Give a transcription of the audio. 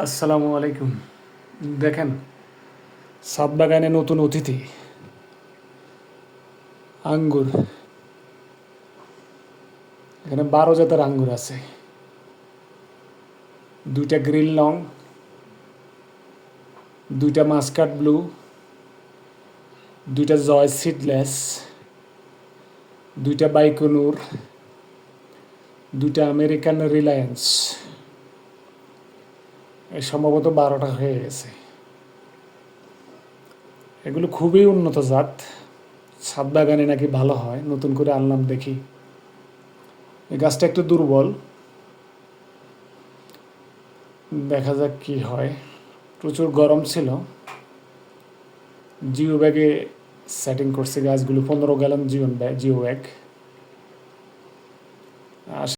আসসালামু আলাইকুম। দেখেন, ছাদ বাগানে নতুন অতিথি আঙ্গুর। এখানে 12 জাতের আঙ্গুর আছে। 2টা গ্রিন লং, 2টা মাস্কাট ব্লু, 2টা জয় সিডলেস, 2টা বাইকোনুর, 2টা আমেরিকান রিলায়েন্স। সম্ভবত 12টা হয়ে গেছে। এগুলো খুবই উন্নত জাত। ছাদ বাগানে নাকি ভালো হয়, নতুন করে আনলাম দেখি। এই গাছটা একটু দুর্বল, দেখা যাক কি হয়। প্রচুর গরম ছিল, জিও ব্যাগে সেটিং করছে গাছগুলো। 15 গ্যালন জিও ব্যাগ।